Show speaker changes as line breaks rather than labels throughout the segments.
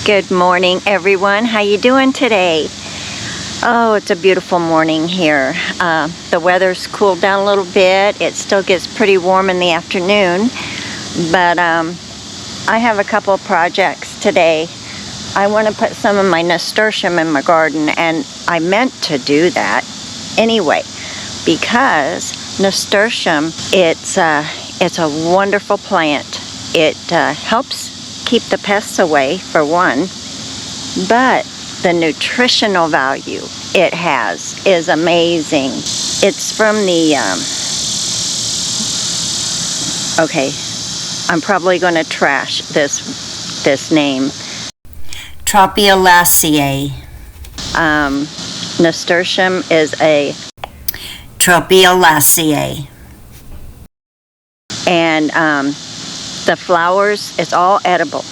Good morning, everyone. How you doing today? Oh, it's a beautiful morning here. The weather's cooled down a little bit. It still gets pretty warm in the afternoon, but I have a couple of projects today. I want to put some of my nasturtium in my garden, and I meant to do that anyway because nasturtium, it's a wonderful plant. It helps keep the pests away, for one, but the nutritional value it has is amazing. It's from the okay, I'm probably going to trash this name.
Tropiolaceae.
Nasturtium is a
Tropiolaceae.
And the flowers, it's all edible.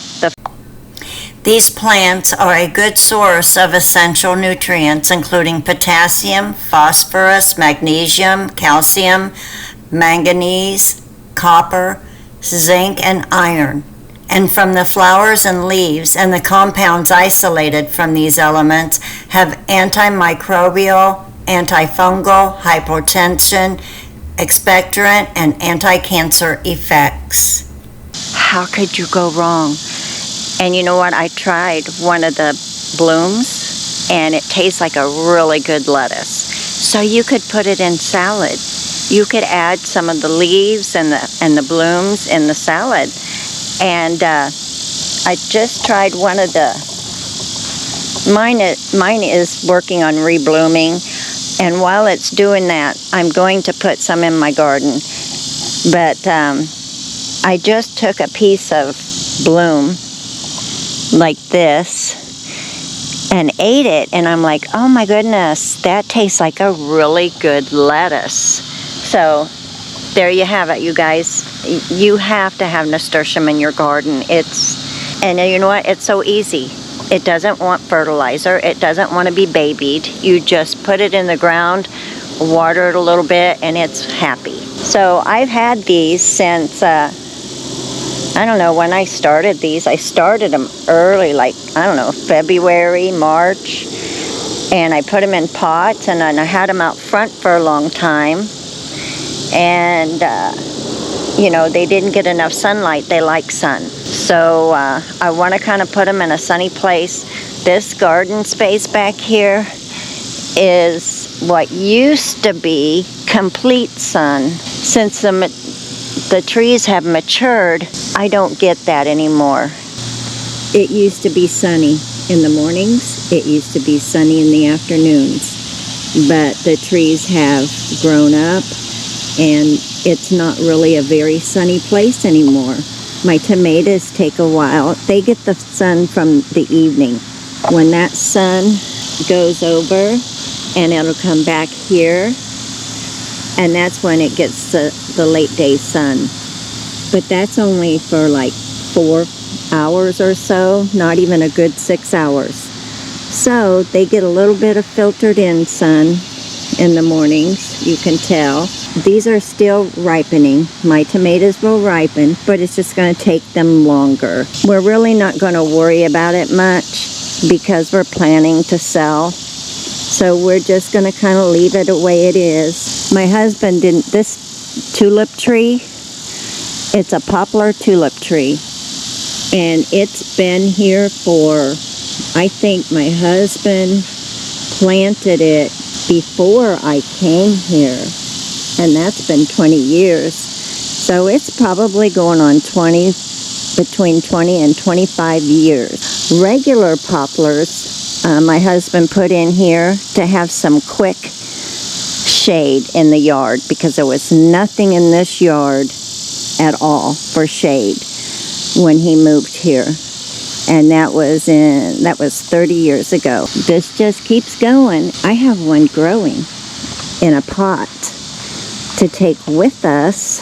These plants are a good source of essential nutrients, including potassium, phosphorus, magnesium, calcium, manganese, copper, zinc, and iron. And from the flowers and leaves and the compounds isolated from these elements have antimicrobial, antifungal, hypotension, expectorant, and anti-cancer effects.
How could you go wrong? And you know what? I tried one of the blooms, and it tastes like a really good lettuce. So you could put it in salad. You could add some of the leaves and the blooms in the salad. And I just tried one of the. Mine is working on reblooming, and while it's doing that, I'm going to put some in my garden. But I just took a piece of bloom like this and ate it, and I'm like, oh my goodness, that tastes like a really good lettuce. So there you have it, you guys. You have to have nasturtium in your garden. And you know what? It's so easy. It doesn't want fertilizer. It doesn't want to be babied. You just put it in the ground, water it a little bit, and it's happy. So I've had these since I don't know when I started these. I started them early, like, I don't know, February, March. And I put them in pots, and then I had them out front for a long time. And, you know, they didn't get enough sunlight. They like sun. So I want to kind of put them in a sunny place. This garden space back here is what used to be complete sun. Since the trees have matured, I don't get that anymore. It used to be sunny in the mornings. It used to be sunny in the afternoons. But the trees have grown up, and it's not really a very sunny place anymore. My tomatoes take a while. They get the sun from the evening. When that sun goes over, and it'll come back here, and that's when it gets the late day sun. But that's only for like 4 hours or so, not even a good 6 hours. So they get a little bit of filtered in sun in the mornings, you can tell. These are still ripening. My tomatoes will ripen, but it's just going to take them longer. We're really not going to worry about it much because we're planning to sell. So we're just going to kind of leave it the way it is. My husband didn't, this tulip tree, it's a poplar tulip tree. And it's been here for, I think my husband planted it before I came here. And that's been 20 years. So it's probably going on between 20 and 25 years. Regular poplars, my husband put in here to have some quick shade in the yard because there was nothing in this yard at all for shade when he moved here. And that was 30 years ago. This just keeps going. I have one growing in a pot to take with us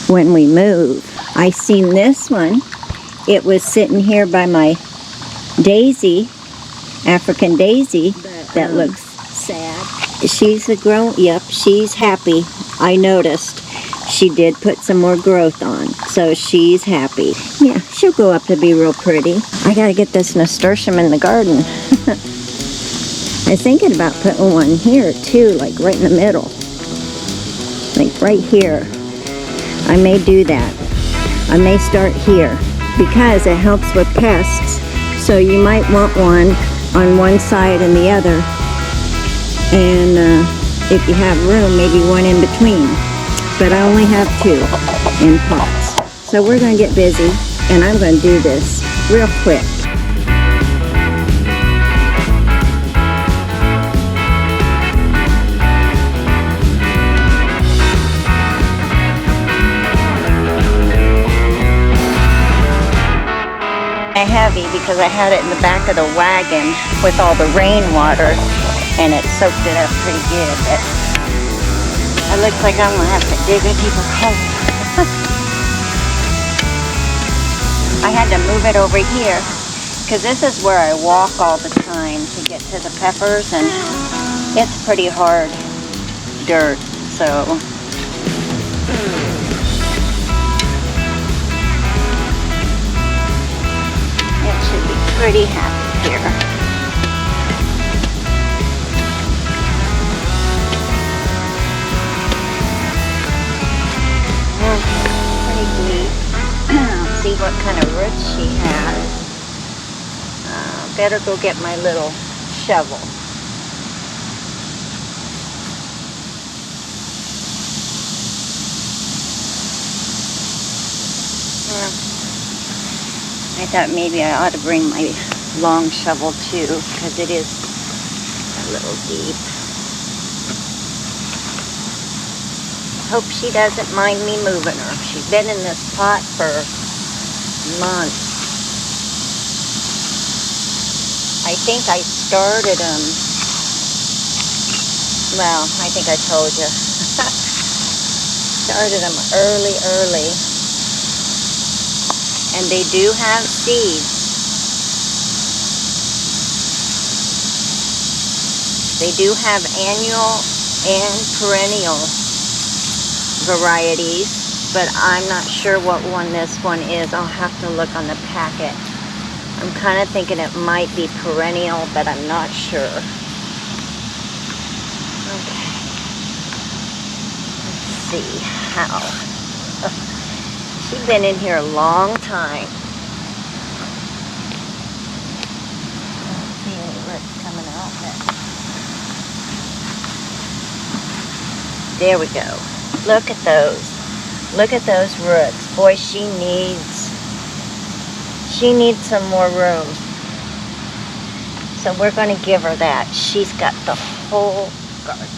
when we move. I seen this one. It was sitting here by my daisy, African daisy, that looks sad. She's she's happy. I noticed. she did put some more growth on, so she's happy. Yeah, she'll go up to be real pretty. I gotta get this nasturtium in the garden. I'm thinking about putting one here too, like right in the middle. Like right here. I may do that. I may start here because it helps with pests. So you might want one on one side and the other. And if you have room, maybe one in between. But I only have 2 in pots. So we're going to get busy, and I'm going to do this real quick. Heavy because I had it in the back of the wagon with all the rainwater, and it soaked it up pretty good. But it looks like I'm gonna have to dig a deeper hole. I had to move it over here because this is where I walk all the time to get to the peppers, and it's pretty hard dirt, so pretty happy here. Pretty neat. See what kind of roots she has. Better go get my little shovel. I thought maybe I ought to bring my long shovel too, because it is a little deep. Hope she doesn't mind me moving her. She's been in this pot for months. I think I started them, well, I think I told you. Started them early. And they do have seeds. They do have annual and perennial varieties, but I'm not sure what one this one is. I'll have to look on the packet. I'm kind of thinking it might be perennial, but I'm not sure. Okay. Let's see how. She's been in here a long time. I don't see any roots coming out yet. There we go. Look at those. Look at those roots. Boy, she needs some more room. So we're going to give her that. She's got the whole garden.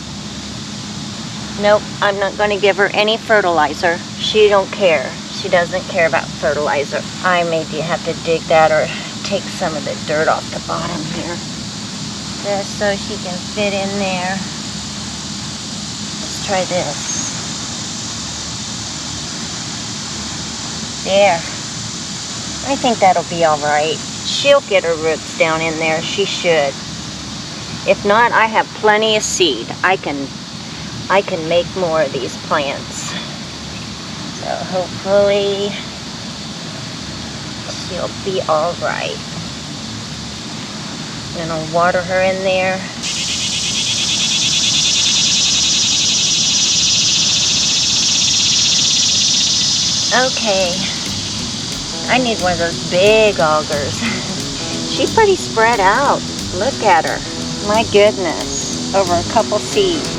Nope, I'm not going to give her any fertilizer. She don't care. She doesn't care about fertilizer. I maybe have to dig that or take some of the dirt off the bottom here. Just so she can fit in there. Let's try this. There. I think that'll be alright. She'll get her roots down in there. She should. If not, I have plenty of seed. I can make more of these plants. So hopefully she'll be all right. And I'll water her in there. Okay. I need one of those big augers. She's pretty spread out. Look at her. My goodness. Over a couple seeds.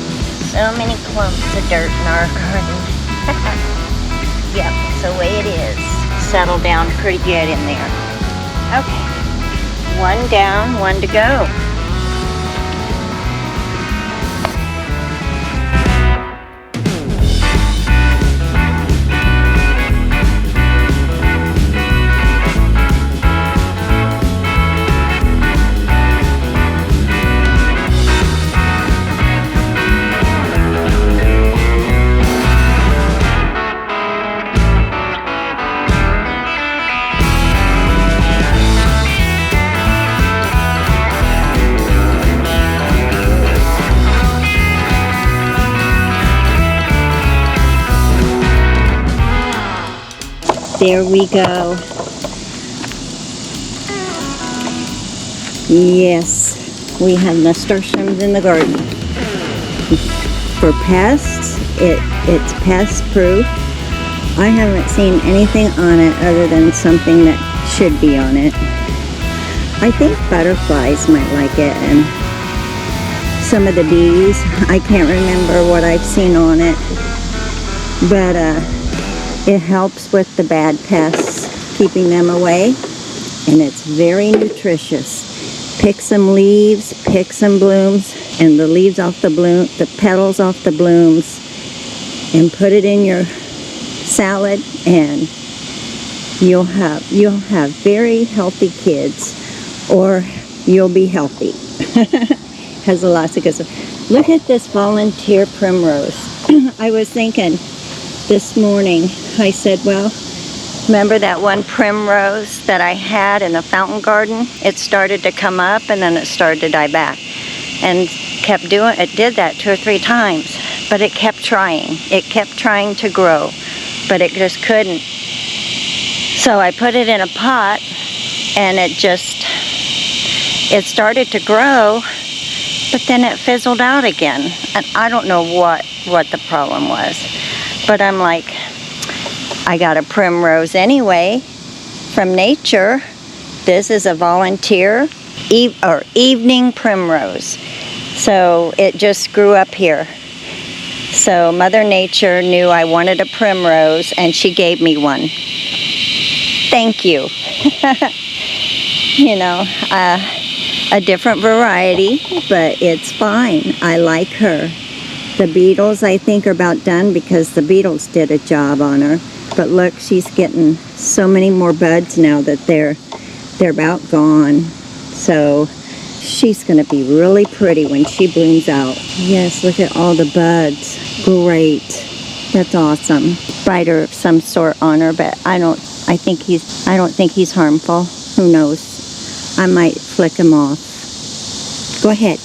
So many clumps of dirt in our garden. Yep, it's the way it is. Settled down pretty good in there. Okay, one down, one to go. There we go. Yes, we have nasturtiums in the garden. For pests, it's pest proof. I haven't seen anything on it other than something that should be on it. I think butterflies might like it, and some of the bees. I can't remember what I've seen on it, but it helps with the bad pests, keeping them away, and it's very nutritious. Pick some leaves, pick some blooms, and the leaves off the bloom, the petals off the blooms, and put it in your salad, and you'll have very healthy kids, or you'll be healthy. Has a lot of good stuff. Look at this volunteer primrose. I was thinking this morning, I said, well, remember that one primrose that I had in the fountain garden? It started to come up and then it started to die back. And it did that 2 or 3 times, but it kept trying. It kept trying to grow, but it just couldn't. So I put it in a pot, and it started to grow, but then it fizzled out again. And I don't know what the problem was. But I'm like, I got a primrose anyway from nature. This is a volunteer evening primrose. So it just grew up here. So Mother Nature knew I wanted a primrose, and she gave me one. Thank you. You know, a different variety, but it's fine. I like her. The beetles, I think, are about done because the beetles did a job on her. But look, she's getting so many more buds now that they're about gone. So she's going to be really pretty when she blooms out. Yes, look at all the buds. Great. That's awesome. Spider of some sort on her, but I don't think he's harmful. Who knows? I might flick him off. Go ahead.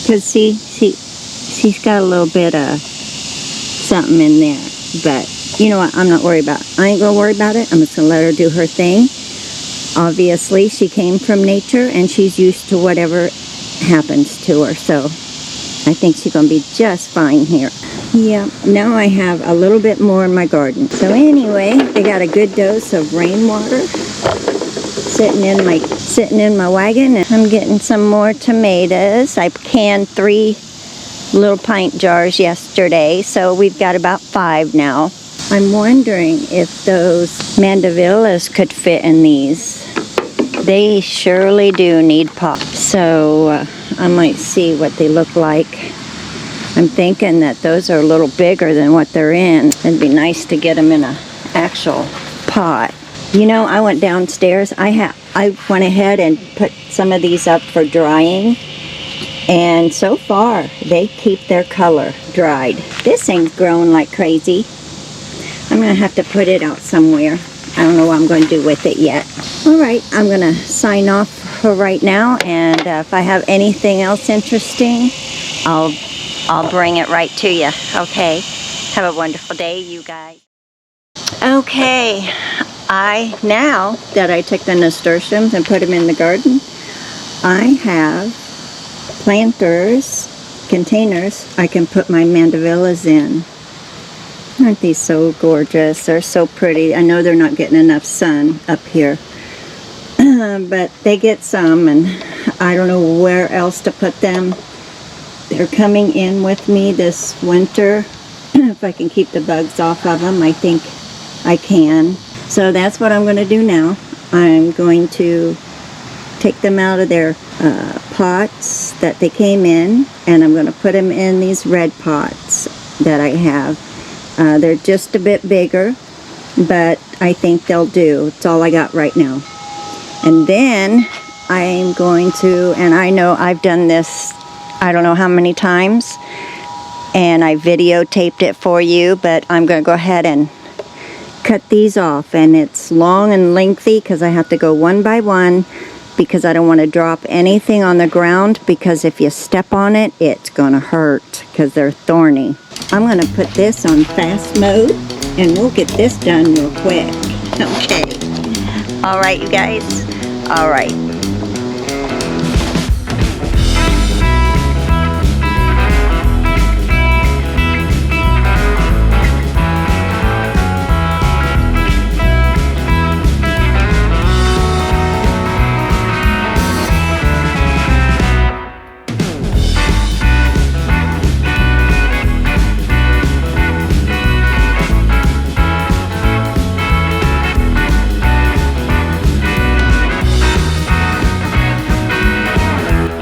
Because she's got a little bit of something in there. But you know what? I'm not worried about it. I ain't going to worry about it. I'm just going to let her do her thing. Obviously, she came from nature, and she's used to whatever happens to her. So I think she's going to be just fine here. Yeah, now I have a little bit more in my garden. So anyway, I got a good dose of rainwater sitting in my wagon, and I'm getting some more tomatoes. I canned 3 little pint jars yesterday, so we've got about 5 now. I'm wondering if those MANDAVILLAS could fit in these. They surely do need pop. So I might see what they look like. I'm thinking that those are a little bigger than what they're in. It'd be nice to get them in an actual pot. You know, I went downstairs. I went ahead and put some of these up for drying. And so far, they keep their color dried. This thing's growing like crazy. I'm going to have to put it out somewhere. I don't know what I'm going to do with it yet. Alright, I'm going to sign off for right now. And if I have anything else interesting, I'll bring it right to you. Okay, have a wonderful day, you guys. Okay, now that I took the nasturtiums and put them in the garden, I have containers I can put my MANDAVILLAS in. Aren't these so gorgeous? They're so pretty. I know they're not getting enough sun up here, but they get some, and I don't know where else to put them. They're coming in with me this winter. If I can keep the bugs off of them, I think I can. So that's what I'm going to do now. I'm going to take them out of their pots that they came in, and I'm going to put them in these red pots that I have. They're just a bit bigger, but I think they'll do. It's all I got right now. And then I'm going to, and I know I've done this I don't know how many times, and I videotaped it for you, but I'm going to go ahead and cut these off. And it's long and lengthy because I have to go one by one, because I don't want to drop anything on the ground, because if you step on it, it's going to hurt because they're thorny. I'm going to put this on fast mode, and we'll get this done real quick. Okay. All right, you guys. All right.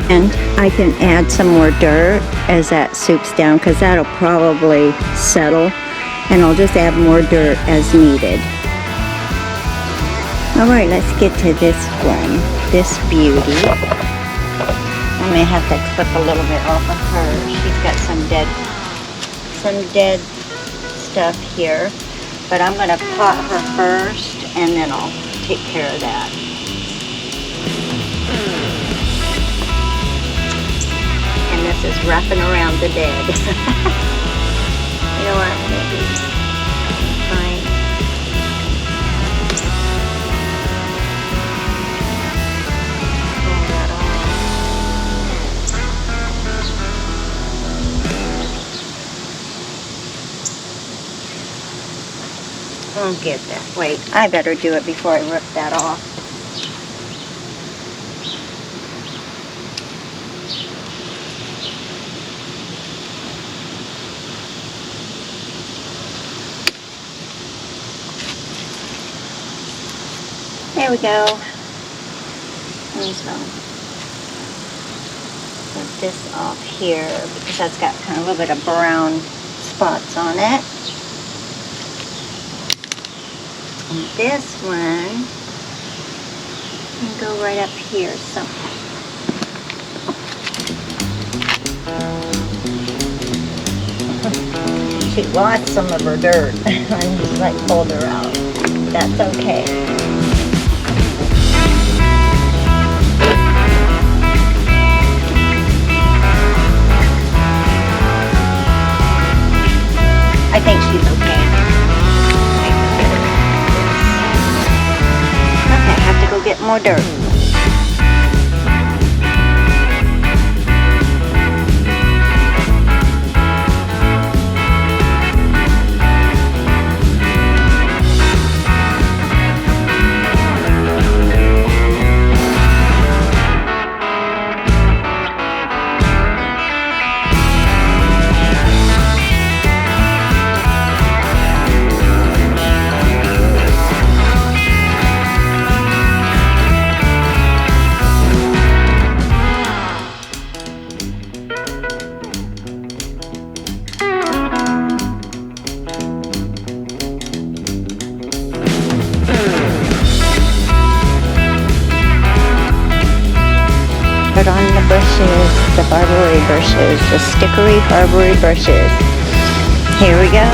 And I can add some more dirt as that soaks down, because that'll probably settle, and I'll just add more dirt as needed. Alright, let's get to this one, this beauty. I may have to clip a little bit off of her. She's got some dead stuff here, but I'm going to pot her first, and then I'll take care of that. This is wrapping around the dead. You know what? Maybe fine. Pull that off. I'll get that. Wait, I better do it before I rip that off. There we go. And so put this off here because that's got kind of a little bit of brown spots on it. And this one can go right up here. So she lost some of her dirt. I just like pulled her out. That's okay. I think she's okay. Okay, I have to go get more dirt. On the brushes, the BARBERRY brushes, the stickery BARBERRY brushes. Here we go.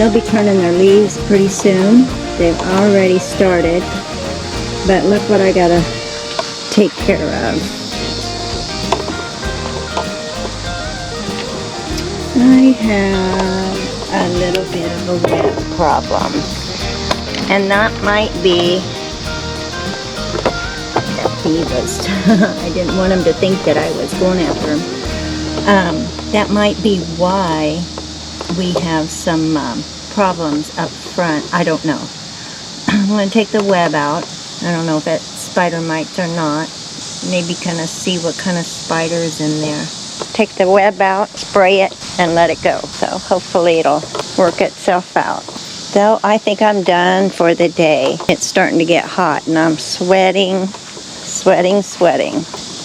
they'll be turning their leaves pretty soon. They've already started, but look what I gotta take care of. I have a little bit of a web problem, and that might be Divas. I didn't want him to think that I was going after him. That might be why we have some problems up front. I don't know. I'm going to take the web out. I don't know if it's spider mites or not. Maybe kind of see what kind of spider's in there. Take the web out, spray it, and let it go. So hopefully it'll work itself out. So I think I'm done for the day. It's starting to get hot and I'm sweating.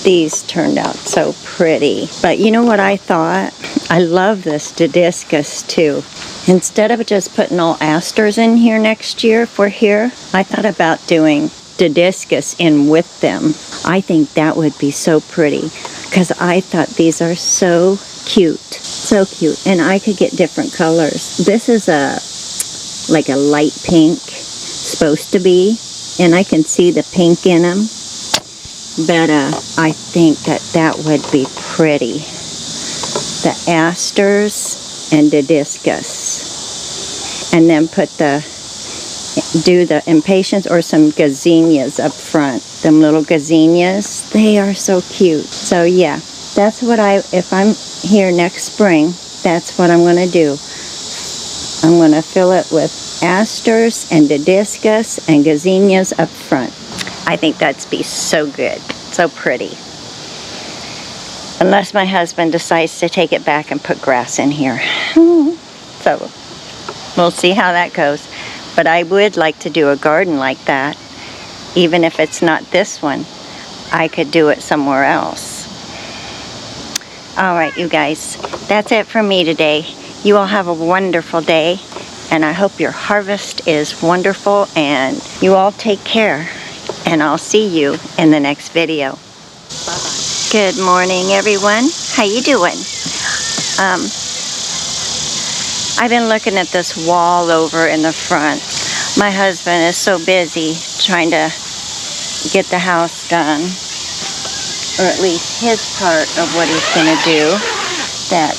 These turned out so pretty. But you know what I thought? I love this Didiscus too. Instead of just putting all asters in here next year for here, I thought about doing Didiscus in with them. I think that would be so pretty because I thought these are so cute. So cute. And I could get different colors. This is like a light pink, supposed to be. And I can see the pink in them. But I think that would be pretty. The asters and Didiscus. And then do the impatiens or some gazinias up front. Them little gazinias, they are so cute. So yeah, that's what if I'm here next spring, that's what I'm going to do. I'm going to fill it with asters and Didiscus and gazinias up front. I think that'd be so good, so pretty. Unless my husband decides to take it back and put grass in here. So we'll see how that goes. But I would like to do a garden like that. Even if it's not this one, I could do it somewhere else. All right, you guys, that's it for me today. You all have a wonderful day, and I hope your harvest is wonderful, and you all take care. And I'll see you in the next video. Bye-bye. Good morning, everyone. How you doing? I've been looking at this wall over in the front. My husband is so busy trying to get the house done, or at least his part of what he's going to do, that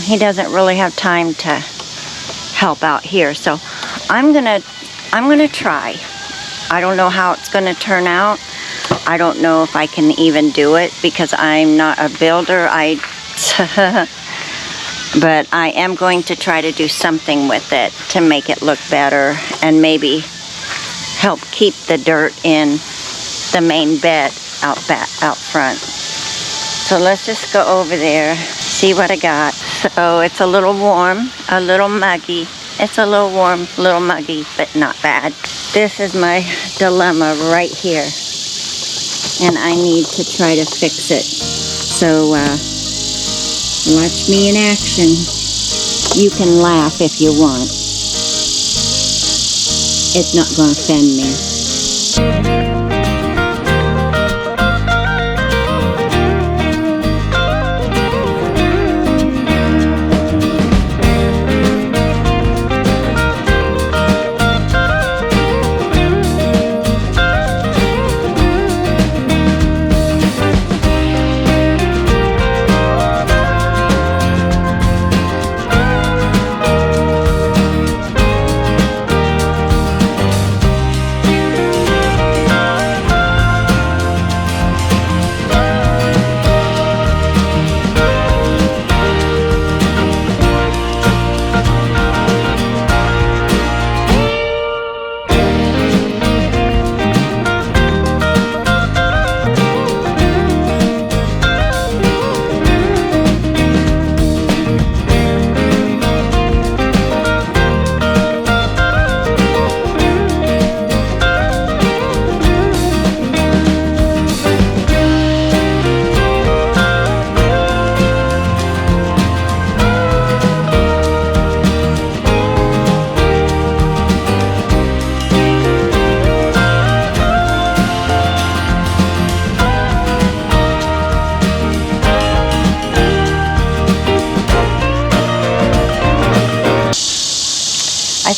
he doesn't really have time to help out here. So I'm gonna try. I don't know how it's going to turn out. I don't know if I can even do it because I'm not a builder. But I am going to try to do something with it to make it look better and maybe help keep the dirt in the main bed out front. So let's just go over there, see what I got. So it's a little warm, a little muggy. It's a little warm, a little muggy, but not bad. This is my dilemma right here. And I need to try to fix it. So watch me in action. You can laugh if you want. It's not going to offend me.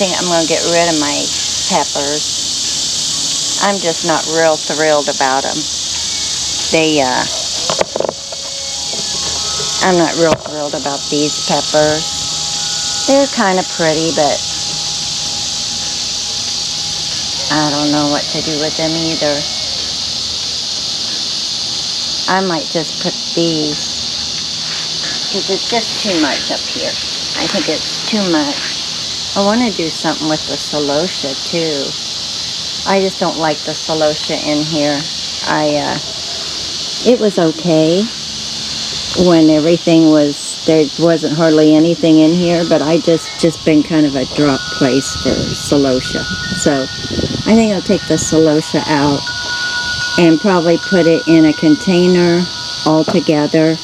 think I'm going to get rid of my peppers. I'm just not real thrilled about them. I'm not real thrilled about these peppers. They're kind of pretty, but I don't know what to do with them either. I might just put these, because it's just too much up here. I think it's too much. I want to do something with the celosia too. I just don't like the celosia in here. It was okay when everything was, there wasn't hardly anything in here, but I just been kind of a drop place for celosia. So I think I'll take the celosia out and probably put it in a container all together.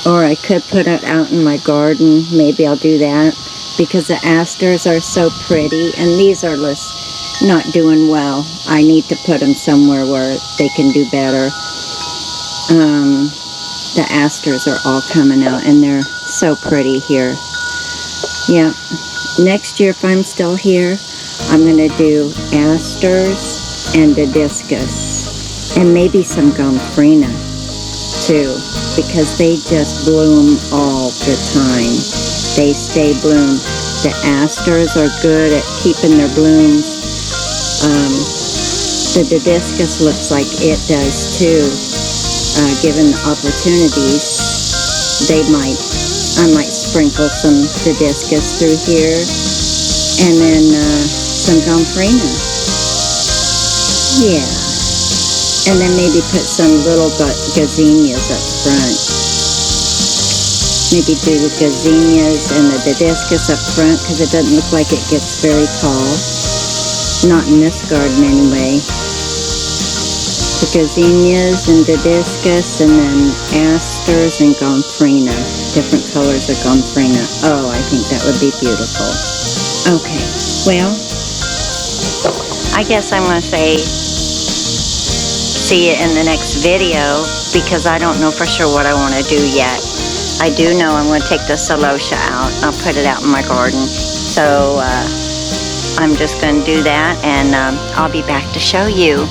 Or I could put it out in my garden. Maybe I'll do that, because the asters are so pretty, and these are not doing well. I need to put them somewhere where they can do better. The asters are all coming out, and they're so pretty here. Yeah, next year, if I'm still here, I'm going to do asters and hibiscus, and maybe some gomphrena too, because they just bloom all the time. They stay bloomed. The asters are good at keeping their blooms. The hibiscus looks like it does too. Given the opportunities, I might sprinkle some hibiscus through here, and then some gomphrena. Yeah. And then maybe put some little gazinias up front. Maybe do the gazinias and the hibiscus up front, because it doesn't look like it gets very tall. Not in this garden anyway. The gazinias and hibiscus, and then asters and gomphrena. Different colors of gomphrena. Oh, I think that would be beautiful. Okay, well, I guess I'm going to say see you in the next video, because I don't know for sure what I want to do yet. I do know I'm going to take the celosia out. I'll put it out in my garden. So I'm just going to do that, and I'll be back to show you.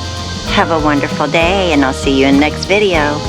Have a wonderful day, and I'll see you in the next video.